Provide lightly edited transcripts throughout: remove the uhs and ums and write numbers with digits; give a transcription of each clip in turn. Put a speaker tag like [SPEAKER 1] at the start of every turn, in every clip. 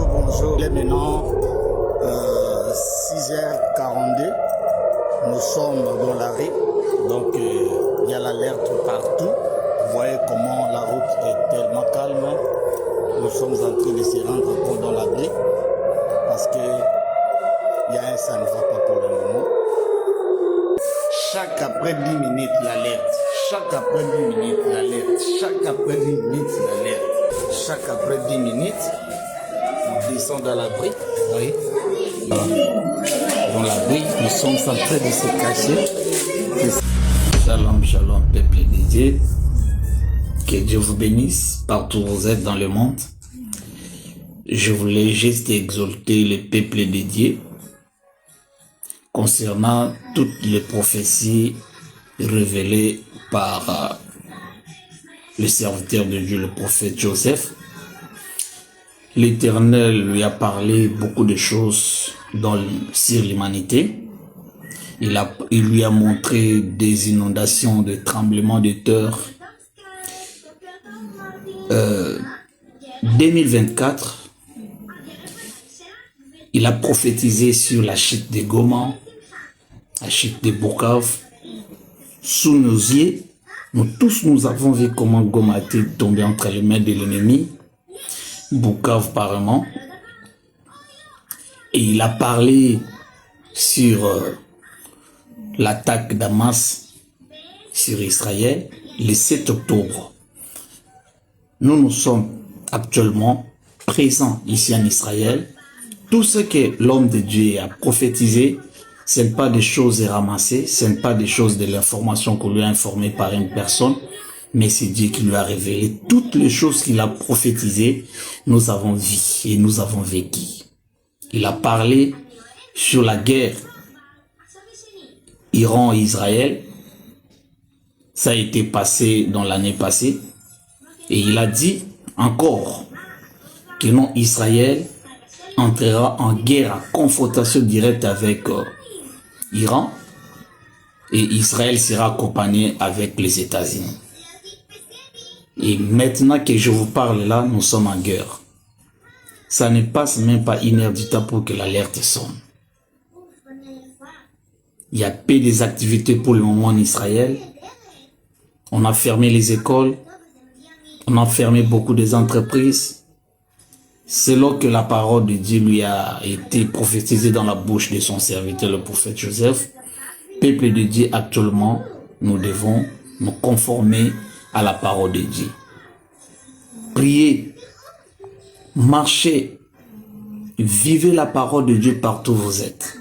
[SPEAKER 1] Bonjour. Il est maintenant 6h42. Nous sommes dans la rue. Donc, il y a l'alerte partout. Vous voyez comment la route est tellement calme. Nous sommes en train de se rendre compte dans l'abri. Parce que ça ne va pas pour le moment. Chaque après 10 minutes, l'alerte. Chaque après 10 minutes, l'alerte. Chaque après 10 minutes, l'alerte. Chaque après 10 minutes, on descend dans l'abri. Oui. Dans l'abri, nous sommes en train de se cacher. Shalom, shalom, peuple de Dieu. Que Dieu vous bénisse partout où vous êtes dans le monde. Je voulais juste exalter le peuple de Dieu concernant toutes les prophéties révélées par le serviteur de Dieu, le prophète Joseph. L'Éternel lui a parlé beaucoup de choses sur l'humanité. Il lui a montré des inondations, des tremblements de terre. 2024, il a prophétisé sur la chute de Goma, la chute de Bukavu. Sous nos yeux, nous tous nous avons vu comment Goma était tombé entre les mains de l'ennemi, Bukavu apparemment. Et il a parlé sur l'attaque d'Hamas sur Israël le 7 octobre. Nous sommes actuellement présents ici en Israël. Tout ce que l'homme de Dieu a prophétisé, ce n'est pas des choses ramassées, ce n'est pas des choses de l'information qu'on lui a informée par une personne, mais c'est Dieu qui lui a révélé toutes les choses qu'il a prophétisées. Nous avons vu et nous avons vécu. Il a parlé sur la guerre Iran-Israël. Ça a été passé dans l'année passée. Et il a dit encore que non, Israël entrera en guerre à confrontation directe avec Iran et Israël sera accompagné avec les États-Unis. Et maintenant que je vous parle là, nous sommes en guerre. Ça ne passe même pas une heure du temps pour que l'alerte sonne. Il y a peu des activités pour le moment en Israël. On a fermé les écoles. On a fermé beaucoup des entreprises. Selon que la parole de Dieu lui a été prophétisée dans la bouche de son serviteur, le prophète Joseph, peuple de Dieu, actuellement, nous devons nous conformer à la parole de Dieu. Priez, marchez, vivez la parole de Dieu partout où vous êtes.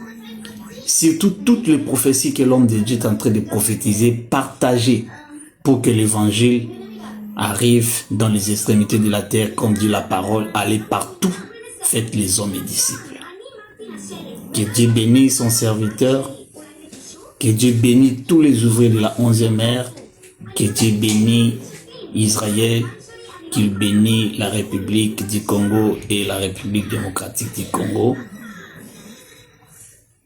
[SPEAKER 1] Surtout toutes les prophéties que l'homme de Dieu est en train de prophétiser, partagez pour que l'évangile arrive dans les extrémités de la terre, comme dit la parole, allez partout, faites les hommes et disciples. Que Dieu bénisse son serviteur, que Dieu bénisse tous les ouvriers de la 11e ère, que Dieu bénisse Israël, qu'il bénisse la République du Congo et la République démocratique du Congo.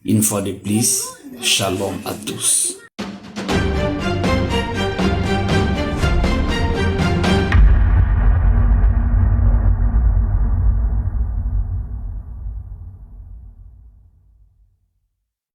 [SPEAKER 1] Une fois de plus, shalom à tous.